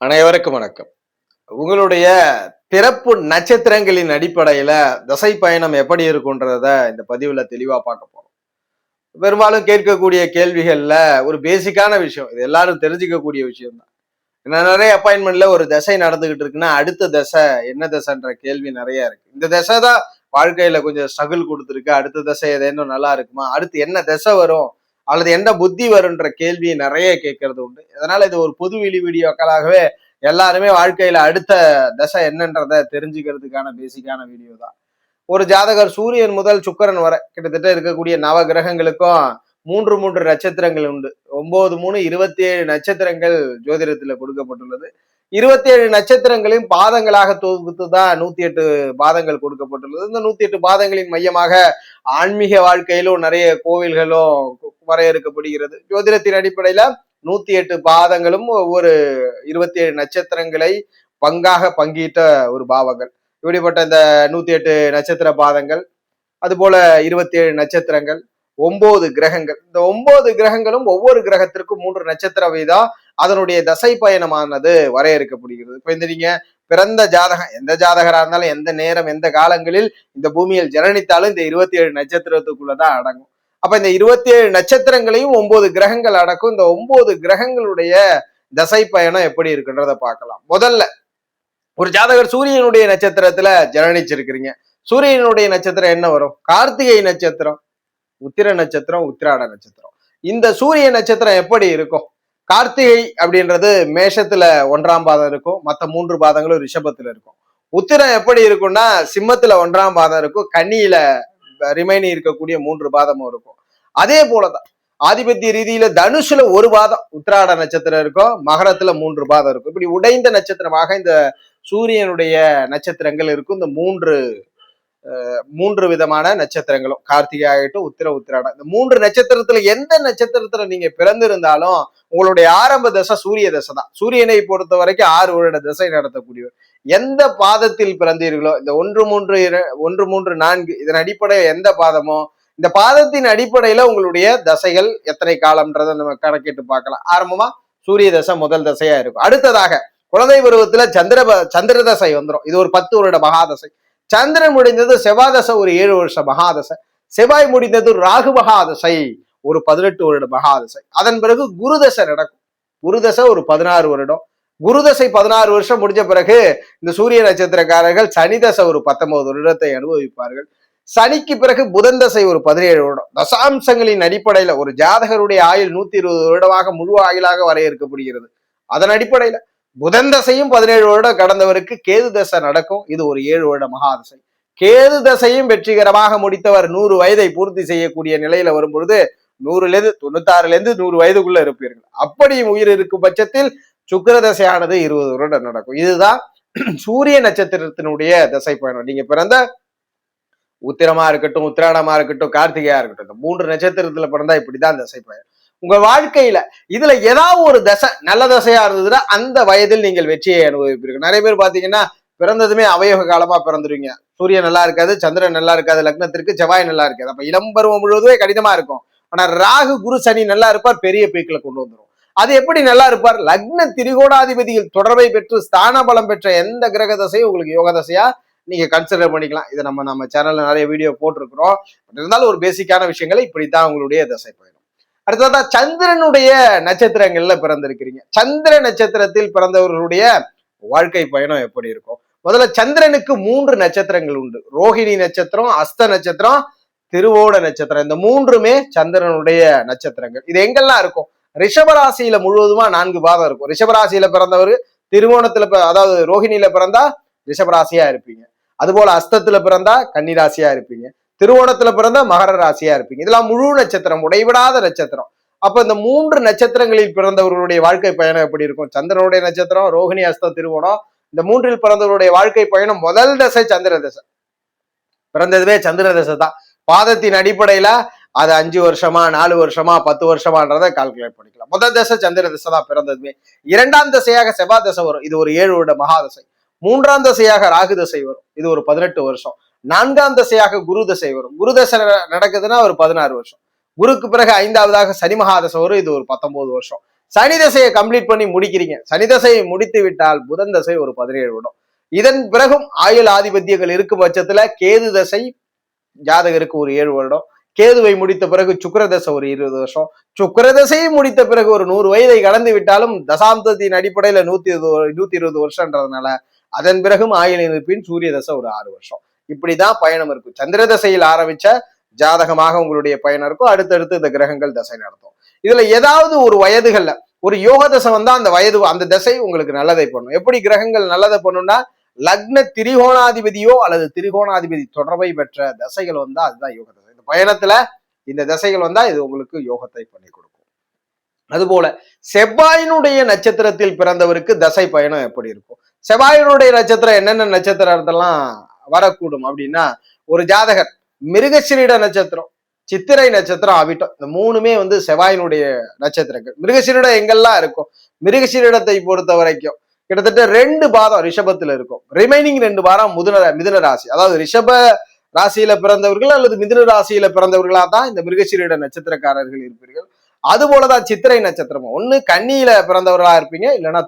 அனைவருக்கும் வணக்கம். உங்களுடைய பிறப்பு நட்சத்திரங்களின் அடிப்படையில தசை பயணம் எப்படி இருக்குன்றத இந்த பதிவுல தெளிவா பார்க்க போறோம். பெரும்பாலும் கேட்கக்கூடிய கேள்விகள்ல ஒரு பேசிக்கான விஷயம், இது எல்லாரும் தெரிஞ்சுக்கக்கூடிய விஷயம் தான். ஏன்னா நிறைய அப்பாயின்மெண்ட்ல ஒரு தசை நடந்துகிட்டு இருக்குன்னா அடுத்த தசை என்ன தசைன்ற கேள்வி நிறைய இருக்கு. இந்த தசை தான் வாழ்க்கையில கொஞ்சம் ஸ்ட்ரகிள் கொடுத்துருக்கு, அடுத்த தசை ஏதேனும் நல்லா இருக்குமா, அடுத்து என்ன தசை வரும் அல்லது என்ன புத்தி வரும்ன்ற கேள்வி நிறைய கேட்கறது உண்டு. அதனால இது ஒரு பொதுவெளி வீடியோக்களாகவே எல்லாருமே வாழ்க்கையில அடுத்த தசை என்னன்றத தெரிஞ்சுக்கிறதுக்கான பேசிக்கான வீடியோ தான். ஒரு ஜாதகர் சூரியன் முதல் சுக்கிரன் வரை கிட்டத்தட்ட இருக்கக்கூடிய நவ கிரகங்களுக்கும் மூன்று மூன்று நட்சத்திரங்கள் உண்டு. 9, 3, 27 நட்சத்திரங்கள் ஜோதிடத்துல கொடுக்கப்பட்டுள்ளது. 27 நட்சத்திரங்களையும் பாதங்களாக தொகுத்து தான் 108 பாதங்கள் கொடுக்கப்பட்டுள்ளது. இந்த 108 பாதங்களின் மையமாக ஆன்மீக வாழ்க்கையிலும் நிறைய கோவில்களும் வரையறுக்கப்படுகிறது. ஜோதிடத்தின் அடிப்படையில 108 பாதங்களும் ஒவ்வொரு 27 நட்சத்திரங்களை பங்காக பங்கிட்ட ஒரு பாவங்கள். இப்படிப்பட்ட இந்த 108 நட்சத்திர பாதங்கள், அது போல 27 நட்சத்திரங்கள், 9 கிரகங்கள். இந்த 9 கிரகங்களும் ஒவ்வொரு கிரகத்திற்கும் 3 நட்சத்திர வீதம் அதனுடைய தசை பயணமானது வரையறுக்கப்படுகிறது. இப்ப இந்த நீங்க பிறந்த ஜாதகம், எந்த ஜாதகரா இருந்தாலும் எந்த நேரம் எந்த காலங்களில் இந்த பூமியில் ஜனனித்தாலும் இந்த 27 நட்சத்திரத்துக்குள்ளதான் அடங்கும். அப்ப இந்த 27 நட்சத்திரங்களையும் 9 கிரகங்கள் அடக்கும். இந்த 9 கிரகங்களுடைய தசை பயணம் எப்படி இருக்குன்றத பார்க்கலாம். முதல்ல ஒரு ஜாதகர் சூரியனுடைய நட்சத்திரத்துல ஜனனிச்சிருக்கிறீங்க. சூரியனுடைய நட்சத்திரம் என்ன வரும்? கார்த்திகை நட்சத்திரம், உத்திர நட்சத்திரம், உத்திராட நட்சத்திரம். இந்த சூரிய நட்சத்திரம் எப்படி இருக்கும்? கார்த்திகை அப்படின்றது மேஷத்துல 1ஆம் பாதம் இருக்கும், மற்ற 3 பாதங்களும் ரிஷபத்துல இருக்கும். உத்திரம் எப்படி இருக்கும்னா சிம்மத்துல 1ஆம் பாதம் இருக்கும், கன்னியில ரிமைனி இருக்கக்கூடிய 3 பாதமும் இருக்கும். அதே போலதான் ஆதிபத்திய ரீதியில தனுஷுல 1 பாதம் உத்திராட நட்சத்திரம் இருக்கும், மகரத்துல 3 பாதம் இருக்கும். இப்படி உடைந்த நட்சத்திரமாக இந்த சூரியனுடைய நட்சத்திரங்கள் இருக்கும். இந்த மூன்று விதமான நட்சத்திரங்களும் கார்த்திகை ஆகட்டும், உத்திராடம், இந்த 3 நட்சத்திரத்துல எந்த நட்சத்திரத்துல நீங்க பிறந்திருந்தாலும் உங்களுடைய ஆரம்ப தசை சூரிய தசை தான். சூரியனை பொறுத்த வரைக்கும் 6 வருட தசை நடத்தக்கூடியவர். எந்த பாதத்தில் பிறந்தீர்களோ, இந்த 1, 3, 4 இதன் அடிப்படையில் எந்த பாதமோ இந்த பாதத்தின் அடிப்படையில உங்களுடைய தசைகள் எத்தனை காலம்ன்றதை நம்ம கணக்கிட்டு பார்க்கலாம். ஆரம்பமா சூரிய தசை முதல் தசையா இருக்கும். அடுத்ததாக குழந்தை பருவத்துல சந்திர தசை வந்துடும். இது ஒரு 10 வருட மகாதசை. சந்திரன் முடிந்தது செவ்வாதசை, ஒரு 7 வருஷ மகாதசை. செவ்வாய் முடிந்தது ராகு மகாதசை, ஒரு 18 வருட மகாதசை. அதன் பிறகு குருதசை நடக்கும். குருதசை ஒரு 16 வருடம். குருதசை 16 வருஷம் முடிஞ்ச பிறகு இந்த சூரிய நட்சத்திரக்காரர்கள் சனிதசை ஒரு 19 வருடத்தை அனுபவிப்பார்கள். சனிக்கு பிறகு புதன் தசை ஒரு 17 வருடம். தசாம்சங்களின் அடிப்படையில ஒரு ஜாதகருடைய ஆயுள் 120 வருடமாக முழு ஆயுளாக வரையறுக்கப்படுகிறது. அதன் அடிப்படையில புதன் தசையும் 17 வருடம் கடந்தவருக்கு கேது தசை நடக்கும். இது ஒரு 7 வருட மகாதசை. கேது தசையும் வெற்றிகரமாக முடித்தவர் 100 வயதை பூர்த்தி செய்யக்கூடிய நிலையில வரும் பொழுது 96 100 வயதுக்குள்ள இருப்பீர்கள். அப்படி உயிர் இருக்கும் பட்சத்தில் சுக்கிர தசையானது 20 வருடம் நடக்கும். இதுதான் சூரிய நட்சத்திரத்தினுடைய தசை பயணம். நீங்க பிறந்த உத்திரமா இருக்கட்டும், உத்திராடமா இருக்கட்டும், கார்த்திகையா இருக்கட்டும், இந்த 3 நட்சத்திரத்துல பிறந்தா இப்படிதான் தசை பயணம். உங்க வாழ்க்கையில இதுல ஏதாவது ஒரு தசை நல்ல தசையா இருந்ததுன்னா அந்த வயதில் நீங்கள் வெற்றியை அனுபவிப்பீர்கள். நிறைய பேர் பாத்தீங்கன்னா பிறந்ததுமே அவயோக காலமா பிறந்துருவீங்க. சூரியன் நல்லா இருக்காது, சந்திரன் நல்லா இருக்காது, லக்னத்திற்கு செவ்வாய் நல்லா இருக்காது. அப்ப இளம் பருவம் முழுவதுமே கடினமா இருக்கும். ஆனா ராகு குரு சனி நல்லா இருப்பார், பெரிய பீக்கில கொண்டு வந்துடும். அது எப்படி நல்லா இருப்பார்? லக்ன திரிகோணாதிபதியில் தொடர்பை பெற்று ஸ்தான பலம் பெற்ற எந்த கிரக தசையும் உங்களுக்கு யோக தசையா நீங்க கன்சிடர் பண்ணிக்கலாம். இதை நம்ம சேனல்ல நிறைய வீடியோ போட்டிருக்கிறோம். இருந்தாலும் ஒரு பேசிக்கான விஷயங்களை இப்படித்தான் உங்களுடைய தசை பயணம். அடுத்ததா சந்திரனுடைய நட்சத்திரங்கள்ல பிறந்திருக்கிறீங்க. சந்திர நட்சத்திரத்தில் பிறந்தவர்களுடைய வாழ்க்கை பயணம் எப்படி இருக்கும்? முதல்ல சந்திரனுக்கு 3 நட்சத்திரங்கள் உண்டு. ரோஹிணி நட்சத்திரம், அஸ்த நட்சத்திரம், திருவோண நட்சத்திரம். இந்த 3மே சந்திரனுடைய நட்சத்திரங்கள். இது எங்கெல்லாம் இருக்கும்? ரிஷபராசியில முழுவதுமா 4 பாதம் இருக்கும். ரிஷபராசியில பிறந்தவர் திருவோணத்துல, அதாவது ரோஹிணியில பிறந்தா ரிஷபராசியா இருப்பீங்க. அதுபோல அஸ்தத்துல பிறந்தா கன்னிராசியா இருப்பீங்க. திருவோணத்துல பிறந்த மகர ராசியா இருப்பீங்க. இதெல்லாம் முழு நட்சத்திரம், உடைவிடாத நட்சத்திரம். அப்ப இந்த 3 நட்சத்திரங்களில் பிறந்தவர்களுடைய வாழ்க்கை பயணம் எப்படி இருக்கும்? சந்திரனுடைய நட்சத்திரம், ரோஹிணி, அஸ்தம், திருவோணம், இந்த 3ல் பிறந்தவருடைய வாழ்க்கை பயணம் முதல் தசை சந்திர தசை. பிறந்ததுவே சந்திர தசை தான். பாதத்தின் அடிப்படையில அது 5 வருஷமா, 4 வருஷமா, 10 வருஷமான்றதை கால்குலேட் பண்ணிக்கலாம். முதல் தசை சந்திர தசை தான் பிறந்ததுமே. 2ஆம் தசையாக செவ்வாய் தசை வரும். இது ஒரு 7 வருட மகாதசை. 3ஆம் தசையாக ராகு தசை வரும். இது ஒரு 18 வருஷம். 4ஆம் தசையாக குரு தசை வரும். குரு தசை நடக்குதுன்னா ஒரு 16 வருஷம். குருக்கு பிறகு 5ஆவதாக சனி மகாதசை வரும். இது ஒரு 19 வருஷம். சனி தசையை கம்ப்ளீட் பண்ணி முடிக்கிறீங்க. சனி தசையை முடித்து விட்டால் புதன் தசை ஒரு 17 வருடம். இதன் பிறகும் ஆயுள் ஆதிபத்தியங்கள் இருக்கும் பட்சத்துல கேது தசை ஜாதகருக்கு ஒரு 7 வருடம். கேதுவை முடித்த பிறகு சுக்கிரதசை ஒரு 20 வருஷம். சுக்கிரதசையை முடித்த பிறகு ஒரு 100 வயதை கடந்து விட்டாலும் தசாப்தத்தின் அடிப்படையில 120 வருஷம்ன்றதுனால அதன் பிறகும் ஆயுள் இருப்பின் சூரிய தசை ஒரு 6 வருஷம். இப்படிதான் பயணம் இருக்கும். சந்திர தசையில் ஆரம்பிச்ச ஜாதகமாக உங்களுடைய பயணம் இருக்கும். அடுத்தடுத்து இந்த கிரகங்கள் தசை நடத்தும். இதுல ஏதாவது ஒரு வயதுகள்ல ஒரு யோக தசை வந்தா அந்த வயது அந்த தசை உங்களுக்கு நல்லதை பண்ணும். எப்படி கிரகங்கள் நல்லதை பண்ணும்னா லக்ன திரிகோணாதிபதியோ அல்லது திரிகோணாதிபதி தொடர்பை பெற்ற தசைகள் வந்தா அதுதான் யோக தசை. இந்த பயணத்துல இந்த தசைகள் வந்தா இது உங்களுக்கு யோகத்தை பண்ணி கொடுக்கும். அதுபோல செவ்வாயினுடைய நட்சத்திரத்தில் பிறந்தவருக்கு தசை பயணம் எப்படி இருக்கும்? செவ்வாயினுடைய நட்சத்திரம் என்னென்ன நட்சத்திரத்தெல்லாம் வரக்கூடும் அப்படின்னா, ஒரு ஜாதகர் மிருகசிரீட நட்சத்திரம், சித்திரை நட்சத்திரம், அவிட்டம், இந்த மூணுமே செவ்வாயினுடைய நட்சத்திரங்கள். மிருகசிரீடம் எங்கெல்லாம் இருக்கும்? மிருகசிரீடத்தை பொறுத்த வரைக்கும் கிட்டத்தட்ட 2 பாதம் ரிஷபத்துல இருக்கும். ரிமைனிங் 2 பாதம் மிதுன ராசி. அதாவது ரிஷப ராசியில பிறந்தவர்கள் அல்லது மிதுன ராசியில பிறந்தவர்களா தான் இந்த மிருகசிரீட நட்சத்திரக்காரர்கள் இருப்பீர்கள். அது போலதான் சித்திரை நட்சத்திரம். ஒண்ணு கன்னியில பிறந்தவர்களா இருப்பீங்க, இல்லைன்னா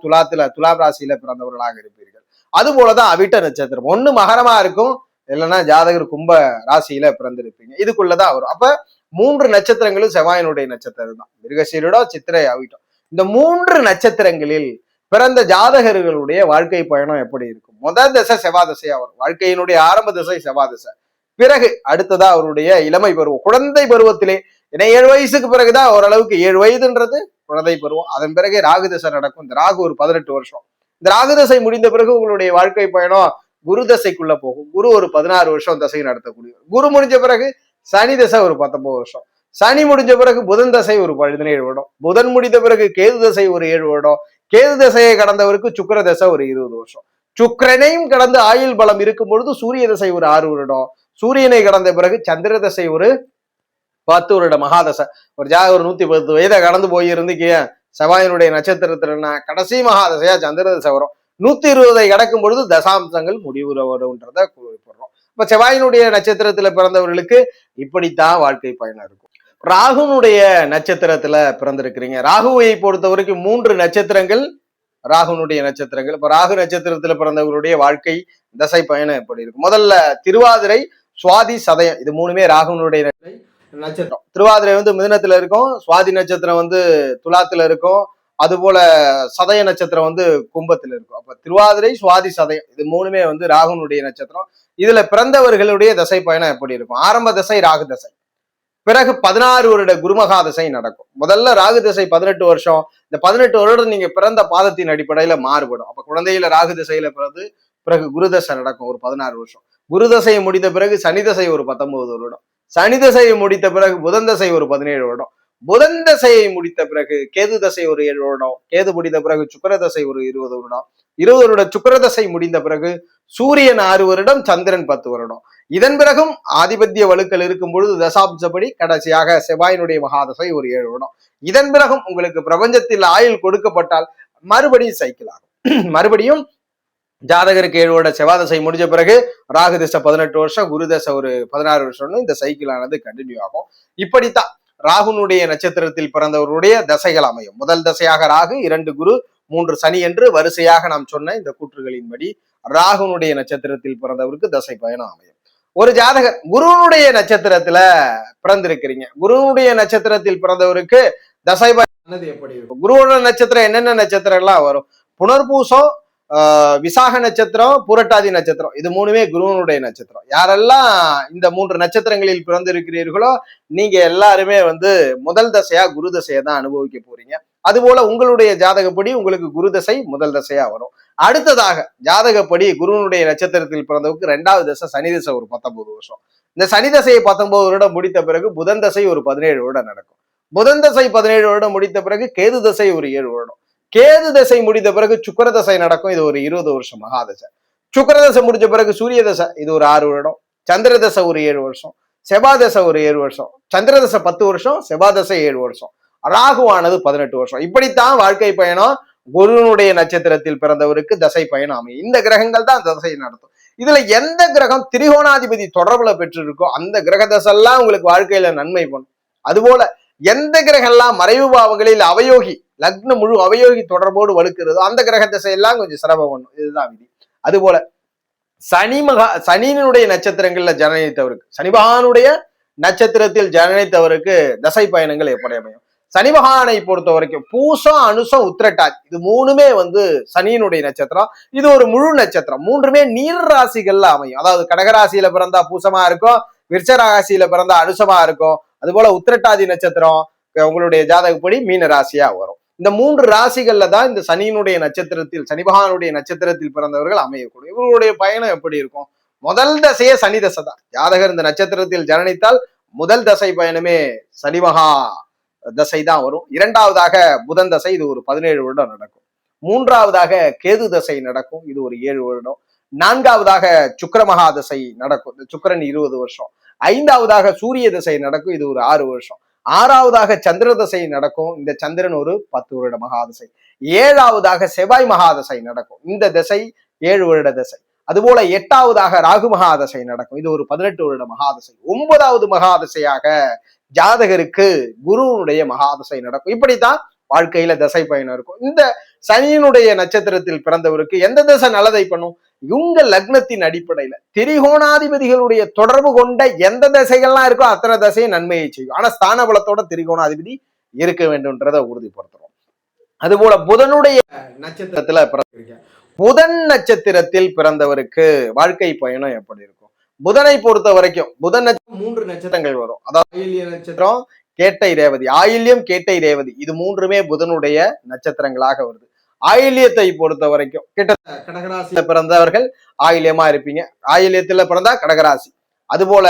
துலாம் ராசியில பிறந்தவர்களாக இருப்பீர்கள். அது போலதான் அவிட்ட நட்சத்திரம். ஒண்ணு மகரமா இருக்கும், இல்லைன்னா ஜாதகர் கும்ப ராசியில பிறந்திருப்பீங்க. இதுக்குள்ளதான் வரும். அப்ப 3 நட்சத்திரங்களும் செவ்வாயினுடைய நட்சத்திரம் தான். மிருகசீரிடம், சித்திரை, அவிட்டம். இந்த 3 நட்சத்திரங்களில் பிறந்த ஜாதகர்களுடைய வாழ்க்கை பயணம் எப்படி இருக்கும்? முதல் தசை செவ்வாய் தசையா வரும். வாழ்க்கையினுடைய ஆரம்ப தசை செவ்வாய் தசை. பிறகு அடுத்ததா அவருடைய இளமை பருவம், குழந்தை பருவத்திலே. ஏன்னா 7 வயசுக்கு பிறகுதான் ஓரளவுக்கு 7 வயதுன்றது குழந்தை பருவம். அதன் பிறகு ராகு தசை நடக்கும். இந்த ராகு ஒரு 18 வருஷம். இந்த ராகு தசை முடிந்த பிறகு உங்களுடைய வாழ்க்கை பயணம் குரு தசைக்குள்ள போகும். குரு ஒரு 16 வருஷம் தசை நடத்தக்கூடிய. குரு முடிஞ்ச பிறகு சனி தசை ஒரு 19 வருஷம். சனி முடிஞ்ச பிறகு புதன் தசை ஒரு 17 வருடம். புதன் முடிந்த பிறகு கேது தசை ஒரு 7 வருடம். கேது தசையை கடந்தவருக்கு சுக்கிர தசை ஒரு 20 வருஷம். சுக்கிரனையும் கடந்து ஆயுள் பலம் இருக்கும் பொழுது சூரிய தசை ஒரு 6 வருடம். சூரியனை கடந்த பிறகு சந்திர தசை ஒரு 10 வருட மகாதசை. ஒரு ஜாதகம் 110 வயதை கடந்து போயிருந்துக்கு செவ்வாயினுடைய நட்சத்திரத்துல கடைசி மகாதசையா சந்திர தசை வரும். 120 கடக்கும் பொழுது தசாம்சங்கள் முடிவுற வரும்ன்றத குறிப்பிடுறோம். இப்ப செவ்வாயினுடைய நட்சத்திரத்துல பிறந்தவர்களுக்கு இப்படித்தான் வாழ்க்கை பயணம் இருக்கும். ராகுனுடைய நட்சத்திரத்துல பிறந்திருக்கிறீங்க. ராகுவை பொறுத்த வரைக்கும் 3 நட்சத்திரங்கள் ராகுனுடைய நட்சத்திரங்கள். இப்ப ராகு நட்சத்திரத்துல பிறந்தவர்களுடைய வாழ்க்கை தசை பயணம் எப்படி இருக்கும்? முதல்ல திருவாதிரை, சுவாதி, சதயம், இது 3மே ராகுனுடைய நட்சத்திரம். திருவாதிரை மிதுனத்துல இருக்கும், சுவாதி நட்சத்திரம் துலாத்துல இருக்கும், அது போல சதய நட்சத்திரம் கும்பத்துல இருக்கும். அப்ப திருவாதிரை, சுவாதி, சதயம், இது 3மே ராகுனுடைய நட்சத்திரம். இதுல பிறந்தவர்களுடைய தசை பயணம் எப்படி இருக்கும்? ஆரம்ப தசை ராகு தசை. பிறகு 16 வருட குருமகா தசை நடக்கும். முதல்ல ராகு தசை 18 வருஷம். இந்த 18 வருடம் நீங்க பிறந்த பாதத்தின் அடிப்படையில மாறுபடும். அப்ப குழந்தையில ராகு தசையில பிறகு பிறகு குரு தசை நடக்கும் ஒரு 16 வருஷம். குரு தசையை முடித்த பிறகு சனி தசை ஒரு 19 வருடம். சனி தசையை முடித்த பிறகு புதன் தசை ஒரு 17 வருடம். புதன் தசையை முடித்த பிறகு கேது தசை ஒரு 7 வருடம். கேது முடிந்த பிறகு சுக்கிர தசை ஒரு 20 வருடம். 20 வருட சுக்கிர தசை முடிந்த பிறகு சூரியன் 6 வருடம், சந்திரன் 10 வருடம். இதன் பிறகும் ஆதிபத்திய வலுக்கள் இருக்கும் பொழுது தசாப்தப்படி கடைசியாக செவ்வாயினுடைய மகாதசை ஒரு 7 வருடம். இதன் பிறகும் உங்களுக்கு பிரபஞ்சத்தில் ஆயுள் கொடுக்கப்பட்டால் மறுபடியும் சைக்கிள் ஆகும். மறுபடியும் ஜாதகருக்கு 7 வருட செவ்வாய் தசை முடிஞ்ச பிறகு ராகு தசை 18 வருஷம், குரு தசை ஒரு 16 வருஷம்னு இந்த சைக்கிள் ஆனது கண்டினியூ ஆகும். இப்படித்தான் ராகுனுடைய நட்சத்திரத்தில் பிறந்தவருடைய தசைகள் அமையும். முதல் தசையாக ராகு, 2 குரு, 3 சனி என்று வரிசையாக நாம் சொன்ன இந்த கூற்றுகளின்படி ராகுனுடைய நட்சத்திரத்தில் பிறந்தவருக்கு தசை பயணம் அமையும். ஒரு ஜாதகர் குருனுடைய நட்சத்திரத்துல பிறந்திருக்கிறீங்க. குருனுடைய நட்சத்திரத்தில் பிறந்தவருக்கு தசை பயணம் எப்படி இருக்கும்? குருவோட நட்சத்திரம் என்னென்ன நட்சத்திரம் எல்லாம் வரும்? புனர்பூசம், விசாக நட்சத்திரம், பூரட்டாதி நட்சத்திரம், இது 3மே குருவனுடைய நட்சத்திரம். யாரெல்லாம் இந்த 3 நட்சத்திரங்களில் பிறந்திருக்கிறீர்களோ நீங்க எல்லாருமே முதல் தசையா குரு தசையை தான் அனுபவிக்க போறீங்க. அதுபோல உங்களுடைய ஜாதகப்படி உங்களுக்கு குரு தசை முதல் தசையா வரும். அடுத்ததாக ஜாதகப்படி குருவனுடைய நட்சத்திரத்தில் பிறந்தவருக்கு 2வது தசை சனி தசை ஒரு 19 வருஷம். இந்த சனி தசையை 19 வருடம் முடித்த பிறகு புதன் தசை ஒரு 17 வருடம் நடக்கும். புதன் தசை 17 வருடம் முடித்த பிறகு கேது தசை ஒரு 7 வருடம். கேது தசை முடிந்த பிறகு சுக்கிர தசை நடக்கும். இது ஒரு 20 வருஷம் மகாதசை. சுக்கிர தசை முடிஞ்ச பிறகு சூரிய தசை, இது ஒரு 6 வருடம். சந்திர தசை ஒரு 7 வருஷம். செவ்வாய் தசை ஒரு 7 வருஷம். சந்திர தசை 10 வருஷம். செவ்வாய் தசை 7 வருஷம். ராகுவானது 18 வருஷம். இப்படித்தான் வாழ்க்கை பயணம் குருனுடைய நட்சத்திரத்தில் பிறந்தவருக்கு தசை பயணம் அமையும். இந்த கிரகங்கள் தான் தசை நடத்தும். இதுல எந்த கிரகம் திரிகோணாதிபதி தொடர்புல பெற்றிருக்கோ அந்த கிரக தசைலாம் உங்களுக்கு வாழ்க்கையில நன்மை பண்ணும். அதுபோல எந்த கிரகம்லாம் மறைவு பாவங்களில் அவயோகி லக்னம் முழு அவயோகி தொடர்போடு வலுக்கிறதோ அந்த கிரக திசை எல்லாம் கொஞ்சம் சிரமம் பண்ணும். இதுதான் விதி. அதுபோல சனியினுடைய நட்சத்திரங்கள்ல ஜனனித்தவருக்கு, சனி பகவானுடைய நட்சத்திரத்தில் ஜனனித்தவருக்கு தசை பயணங்கள் எப்படி அமையும்? சனி பகவானை பொறுத்த வரைக்கும் பூசம், அனுசம், உத்திரட்டாதி இது மூணுமே சனியினுடைய நட்சத்திரம். இது ஒரு முழு நட்சத்திரம். மூன்றுமே நீர் ராசிகள்ல அமையும். அதாவது கடகராசியில பிறந்தா பூசமா இருக்கும், விருச்ச ராசியில பிறந்தா அனுசமா இருக்கும். அது போல உத்திரட்டாதி நட்சத்திரம் உங்களுடைய ஜாதகப்படி மீன ராசியா வரும். இந்த மூன்று ராசிகள்ல தான் இந்த சனியினுடைய நட்சத்திரத்தில், சனி பகவானுடைய நட்சத்திரத்தில் பிறந்தவர்கள் அமையக்கூடும். இவர்களுடைய பயணம் எப்படி இருக்கும்? முதல் தசையே சனி தசை தான். ஜாதகர் இந்த நட்சத்திரத்தில் ஜனனித்தால் முதல் தசை பயணமே சனி மகா தசை தான் வரும். இரண்டாவதாக புதன் தசை, இது ஒரு 17 வருடம் நடக்கும். மூன்றாவதாக கேது தசை நடக்கும், இது ஒரு 7 வருடம். நான்காவதாக சுக்கிர மகா தசை நடக்கும், சுக்கிரன் 20 வருஷம். ஐந்தாவதாக சூரிய தசை நடக்கும், இது ஒரு 6 வருஷம். ஆறாவதாக சந்திர தசை நடக்கும், இந்த சந்திரன் ஒரு 10 வருட மகாதசை. ஏழாவதாக செவ்வாய் மகாதசை நடக்கும், இந்த தசை 7 வருட தசை. அதுபோல எட்டாவதாக ராகு மகாதசை நடக்கும், இது ஒரு 18 வருட மகாதசை. 9வது மகாதசையாக ஜாதகருக்கு குருவனுடைய மகாதசை நடக்கும். இப்படித்தான் வாழ்க்கையில தசை பயணம் இருக்கும். இந்த சனியினுடைய நட்சத்திரத்தில் பிறந்தவருக்கு எந்த தசை நல்லதை பண்ணும்? இவங்க லக்னத்தின் அடிப்படையில திரிகோணாதிபதிகளுடைய தொடர்பு கொண்ட எந்த தசைகள்லாம் இருக்கோ அத்தனை தசையும் நன்மையை செய்யும். ஆனா ஸ்தான பலத்தோட திரிகோணாதிபதி இருக்க வேண்டும்ன்றதை உறுதிப்படுத்துறோம். அதுபோல புதனுடைய நட்சத்திரத்துல பிறந்திருக்க, புதன் நட்சத்திரத்தில் பிறந்தவருக்கு வாழ்க்கை பயணம் எப்படி இருக்கும்? புதனை பொறுத்த வரைக்கும் புதன் நட்சத்திரம் 3 நட்சத்திரங்கள் வரும். அதாவது ஆயில்ய நட்சத்திரம், கேட்டை, ரேவதி. ஆயில்யம், கேட்டை, ரேவதி இது மூன்றுமே புதனுடைய நட்சத்திரங்களாக வருது. ஆயில்யத்தை பொறுத்த வரைக்கும் கிட்டத்தட்ட கடகராசியில பிறந்தவர்கள் ஆயில்யமா இருப்பீங்க. ஆயில்யத்துல பிறந்தா கடகராசி, அதுபோல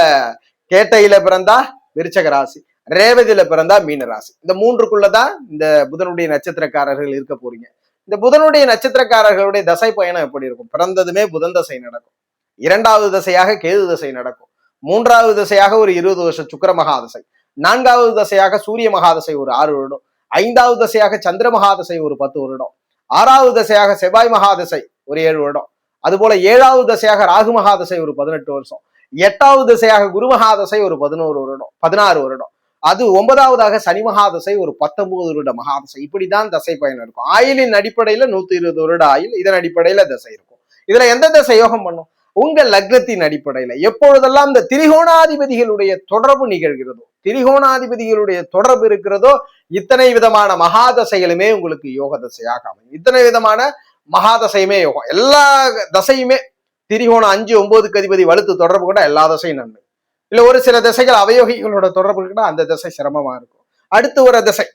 கேட்டையில பிறந்தா விருச்சக ராசி, ரேவதியில பிறந்தா மீன ராசி. இந்த மூன்றுக்குள்ளதான் இந்த புதனுடைய நட்சத்திரக்காரர்கள் இருக்க போறீங்க. இந்த புதனுடைய நட்சத்திரக்காரர்களுடைய தசை பயணம் எப்படி இருக்கும்? பிறந்ததுமே புதன் தசை நடக்கும். இரண்டாவது தசையாக கேது தசை நடக்கும். மூன்றாவது தசையாக ஒரு 20 வருஷம் சுக்கிர மகாதசை. நான்காவது தசையாக சூரிய மகாதசை ஒரு 6 வருடம். ஐந்தாவது தசையாக சந்திர மகாதசை ஒரு 10 வருடம். ஆறாவது தசையாக செவ்வாய் மகாதசை ஒரு 7 வருடம். அதுபோல 7வது தசையாக ராகு மகாதசை ஒரு 18 வருஷம். 8வது தசையாக குரு மகாதசை ஒரு 16 வருடம். அது 9வதாக சனி மகாதசை ஒரு 19 வருட மகாதசை. இப்படிதான் தசை பயணம் இருக்கும். ஆயிலின் அடிப்படையில 120 வருட ஆயில், இதன் அடிப்படையில தசை இருக்கும். இதுல எந்த தசை யோகம் பண்ணும்? உங்க லக்னத்தின் அடிப்படையில எப்பொழுதெல்லாம் இந்த திரிகோணாதிபதிகளுடைய தொடர்பு நிகழ்கிறதோ, திரிகோணாதிபதிகளுடைய தொடர்பு இருக்கிறதோ, இத்தனை விதமான மகாதசைகளுமே உங்களுக்கு யோக தசையாக அமையும். இத்தனை விதமான மகாதசையுமே யோகம். எல்லா தசையுமே திரிகோணம் 5, 9க்கு அதிபதி வலுத்து தொடர்பு கூட எல்லா தசையும் நன்மை. இல்ல ஒரு சில திசைகள் அவயோகிகளோட தொடர்பு இருக்குன்னா அந்த திசை சிரமமா இருக்கும். அடுத்து ஒரு திசை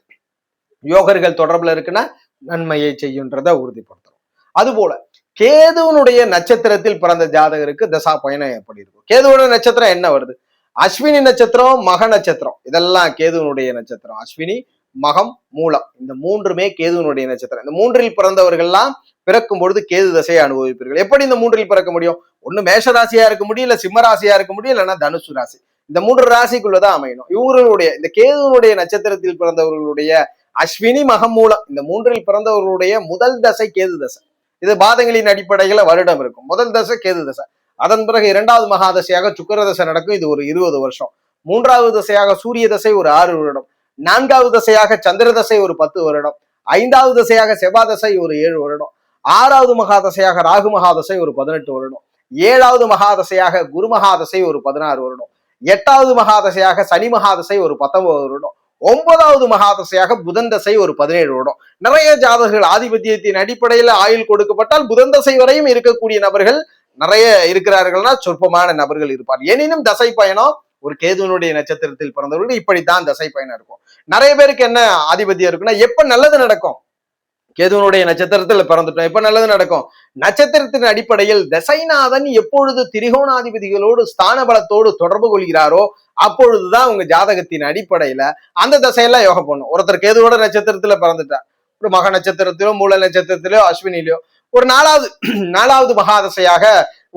யோகர்கள் தொடர்புல இருக்குன்னா நன்மையை செய்யுன்றதை உறுதிப்படுத்துறோம். அதுபோல கேதுவனுடைய நட்சத்திரத்தில் பிறந்த ஜாதகருக்கு தசா பயணம் எப்படி இருக்கும்? கேதுவோட நட்சத்திரம் என்ன வருது? அஸ்வினி நட்சத்திரம், மக நட்சத்திரம், இதெல்லாம் கேதுவனுடைய நட்சத்திரம். அஸ்வினி, மகம், மூலம் இந்த மூன்றுமே கேதுவனுடைய நட்சத்திரம். இந்த மூன்றில் பிறந்தவர்கள்லாம் பிறக்கும் பொழுது கேது தசையை அனுபவிப்பீர்கள். எப்படி இந்த மூன்றில் பிறக்க முடியும்? ஒண்ணு மேஷ ராசியா இருக்க முடியும், இல்ல சிம்ம ராசியா இருக்க முடியும், இல்லைன்னா தனுசு ராசி. இந்த 3 ராசிக்குள்ளதான் அமையணும். இவர்களுடைய இந்த கேதுவனுடைய நட்சத்திரத்தில் பிறந்தவர்களுடைய அஸ்வினி, மகம், மூலம் இந்த மூன்றில் பிறந்தவர்களுடைய முதல் தசை கேது தசை. இது பாதங்களின் அடிப்படையில வருடம் இருக்கும். முதல் தசை கேது தசை. அதன் பிறகு 2வது மகாதசையாக சுக்கிர தசை நடக்கும், இது ஒரு 20 வருஷம். 3வது தசையாக சூரிய தசை ஒரு 6 வருடம். 4வது தசையாக சந்திர தசை ஒரு 10 வருடம். 5வது தசையாக செவ்வாய் தசை ஒரு 7 வருடம். 6வது மகாதசையாக ராகு மகாதசை ஒரு 18 வருடம். 7வது மகாதசையாக குரு மகாதசை ஒரு 16 வருடம். 8வது மகாதசையாக சனி மகாதசை ஒரு 19 வருடம். 9வது மகாதசையாக புதன் தசை ஒரு 17 வருடம். நிறைய ஜாதகர்கள் ஆதிபத்தியத்தின் அடிப்படையில ஆயுள் கொடுக்கப்பட்டால் புதன் தசை வரையும் இருக்கக்கூடிய நபர்கள் நிறைய இருக்கிறார்கள்னா சொற்பமான நபர்கள் இருப்பார். எனினும் தசை பயணம் ஒரு கேதுவனுடைய நட்சத்திரத்தில் பிறந்தவர்கள் இப்படித்தான் தசை பயணம் இருக்கும். நிறைய பேருக்கு என்ன ஆதிபத்தியம் இருக்குன்னா, எப்ப நல்லது நடக்கும்? கேதுவனுடைய நட்சத்திரத்துல பிறந்துட்டோம், எப்ப நல்லது நடக்கும்? நட்சத்திரத்தின் அடிப்படையில் தசைநாதன் எப்பொழுது திரிகோணாதிபதிகளோடு ஸ்தான பலத்தோடு தொடர்பு கொள்கிறாரோ அப்பொழுதுதான் உங்க ஜாதகத்தின் அடிப்படையில அந்த தசையெல்லாம் யோகம் பண்ணும். ஒருத்தர் கேதுவோட நட்சத்திரத்துல பிறந்துட்டார், ஒரு மக நட்சத்திரத்திலோ மூல நட்சத்திரத்திலோ அஸ்வினிலோ ஒரு 4வது மகாதசையாக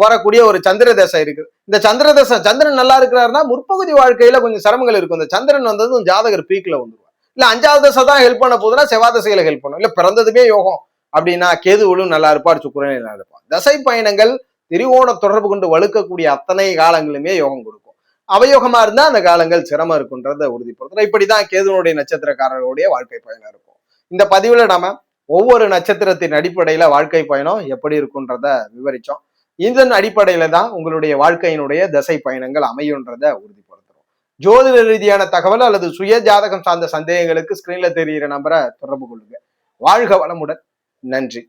வரக்கூடிய ஒரு சந்திர தசை இருக்கு. இந்த சந்திர தசை சந்திரன் நல்லா இருக்கிறாருன்னா முற்பகுதி வாழ்க்கையில கொஞ்சம் சிரமங்கள் இருக்கும். இந்த சந்திரன் வந்ததும் ஜாதகர் பீக்ல வந்துருவார். இல்ல 5வது தசை தான் ஹெல்ப் பண்ண போதுன்னா செவ்வாய் தசையில ஹெல்ப் பண்ணும். இல்ல பிறந்ததுமே யோகம் அப்படின்னா கேதுவலும் நல்லா இருப்பார், சுக்கிரனும் நல்லா இருப்பார். தசை பயணங்கள் திரிகோண தொடர்பு கொண்டு வலுக்கக்கூடிய அத்தனை காலங்களுமே யோகம் கொடுக்கும். அவயோகமா இருந்தா அந்த காலங்கள் சிரமம் இருக்குன்றத உறுதிப்படுத்துறோம். இப்படிதான் கேதுவனுடைய நட்சத்திரக்காரர்களுடைய வாழ்க்கை பயணம் இருக்கும். இந்த பதிவுல நாம ஒவ்வொரு நட்சத்திரத்தின் அடிப்படையில வாழ்க்கை பயணம் எப்படி இருக்குன்றத விவரிச்சோம். இதன் அடிப்படையில தான் உங்களுடைய வாழ்க்கையினுடைய திசை பயணங்கள் அமையுன்றத உறுதிப்படுத்துறோம். ஜோதிட ரீதியான தகவல் அல்லது சுய ஜாதகம் சார்ந்த சந்தேகங்களுக்கு ஸ்கிரீன்ல தெரிகிற நம்பரை தொடர்பு கொள்ளுங்க. வாழ்க வளமுடன். நன்றி.